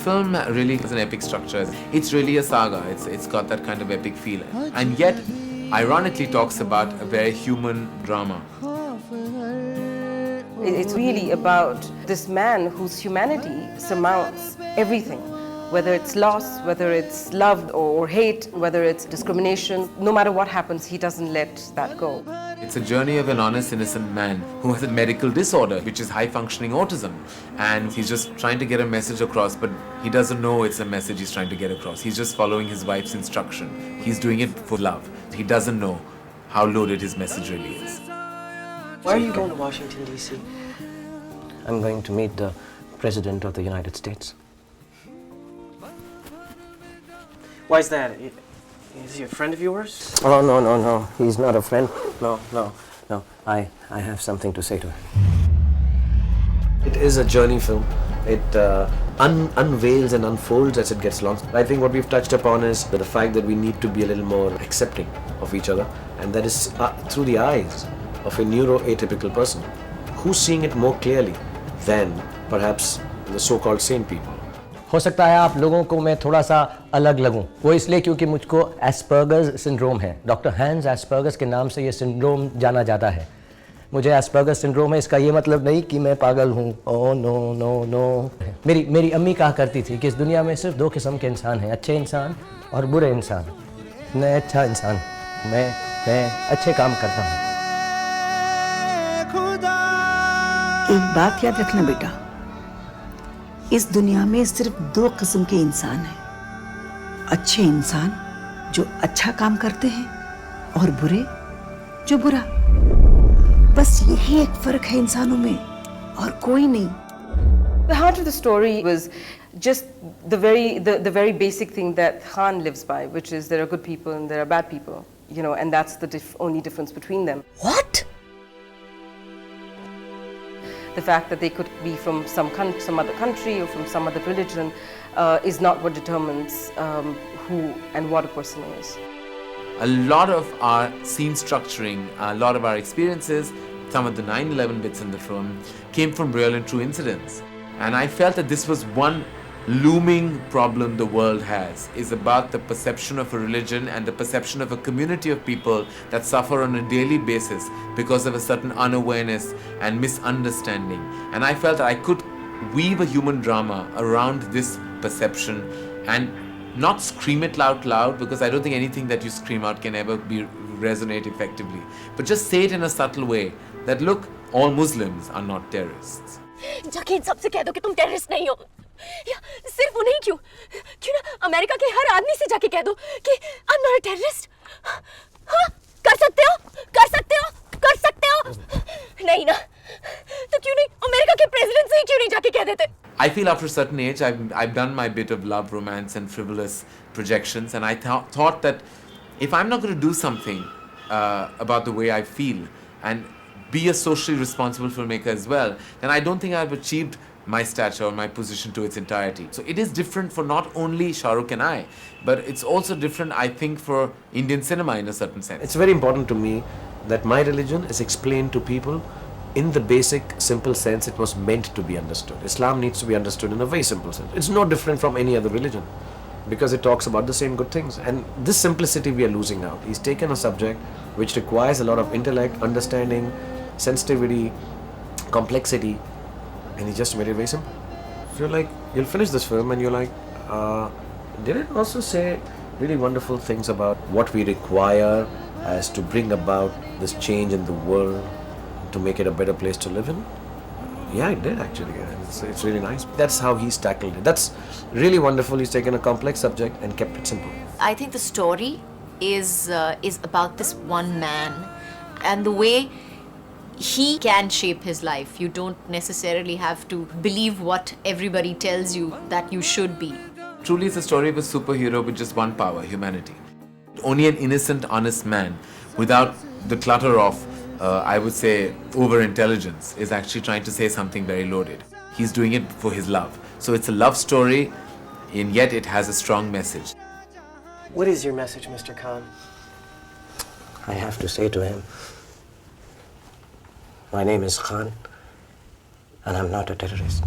film really has an epic structure. It's really a saga. It's got that kind of epic feel. And yet, ironically talks about a very human drama. It's really about this man whose humanity surmounts everything. Whether it's loss, whether it's love or hate, whether it's discrimination, no matter what happens, he doesn't let that go. It's a journey of an honest, innocent man who has a medical disorder, which is high-functioning autism. And he's just trying to get a message across, but he doesn't know it's a message he's trying to get across. He's just following his wife's instruction. He's doing it for love. He doesn't know how loaded his message really is. Why are you going to Washington, D.C.? I'm going to meet the President of the United States. Why is that? Is he a friend of yours? Oh, no. He's not a friend. No. I have something to say to him. It is a journey film. It unveils and unfolds as it gets launched. I think what we've touched upon is the fact that we need to be a little more accepting of each other, and that is through the eyes of a neuroatypical person who's seeing it more clearly than perhaps the so-called sane people. हो सकता है आप लोगों को मैं थोड़ा सा अलग लगूं, वो इसलिए क्योंकि मुझको एस्पर्गर्स सिंड्रोम है। डॉक्टर हैंस एस्पर्गर्स के नाम से ये सिंड्रोम जाना जाता है। मुझे एस्पर्गर्स सिंड्रोम है, इसका ये मतलब नहीं कि मैं पागल हूँ। Oh no. मेरी अम्मी कहा करती थी कि इस दुनिया में सिर्फ दो किस्म के इंसान हैं, अच्छे इंसान और बुरे इंसान। मैं अच्छा इंसान, मैं अच्छे काम करता हूँ। एक बात याद रखना बेटा, इस दुनिया में सिर्फ दो किस्म के इंसान हैं, अच्छे इंसान जो अच्छा काम करते हैं और बुरे जो बुरा। बस यही एक फर्क है इंसानों में और कोई नहीं। The heart of the story was just the very basic thing that Khan lives by, which is there are good people and there are bad people, and that's the only difference between them. What? The fact that they could be from some other country or from some other religion is not what determines who and what a person is. A lot of our scene structuring, a lot of our experiences, some of the 9/11 bits in the film came from real and true incidents. And I felt that this was one looming problem the world has, is about the perception of a religion and the perception of a community of people that suffer on a daily basis because of a certain unawareness and misunderstanding. And I felt I could weave a human drama around this perception and not scream it out loud, because I don't think anything that you scream out can ever resonate effectively, but just say it in a subtle way that look, all Muslims are not terrorists. जाके इन सबसे कह दो कि तुम terrorist नहीं हो, या सिर्फ उन्हें क्यों ना अमेरिका के हर आदमी से जाके कह दो कि I am not a terrorist. हाँ, कर सकते हो नहीं ना, तो क्यों नहीं अमेरिका के प्रेसिडेंट से ही क्यों नहीं जाके कह देते? I feel after a certain age I've done my bit of love, romance and frivolous projections, and I thought that if I'm not going to do something about the way I feel and be a socially responsible filmmaker as well, then I don't think I've achieved my stature or my position to its entirety. So it is different for not only Shah Rukh and I, but it's also different, I think, for Indian cinema in a certain sense. It's very important to me that my religion is explained to people in the basic, simple sense it was meant to be understood. Islam needs to be understood in a very simple sense. It's no different from any other religion because it talks about the same good things. And this simplicity we are losing out. He's taken a subject which requires a lot of intellect, understanding, sensitivity, complexity, and he just made it very simple. So you're like, you'll finish this film and you're like, did it also say really wonderful things about what we require as to bring about this change in the world, to make it a better place to live in? Yeah, it did actually. It's really nice. That's how he's tackled it. That's really wonderful. He's taken a complex subject and kept it simple. I think the story is about this one man and the way he can shape his life. You don't necessarily have to believe what everybody tells you that you should be. Truly, it's a story of a superhero with just one power, humanity. Only an innocent, honest man without the clutter of, I would say, over-intelligence is actually trying to say something very loaded. He's doing it for his love. So it's a love story, and yet it has a strong message. What is your message, Mr. Khan? I have to say to him, my name is Khan, and I'm not a terrorist.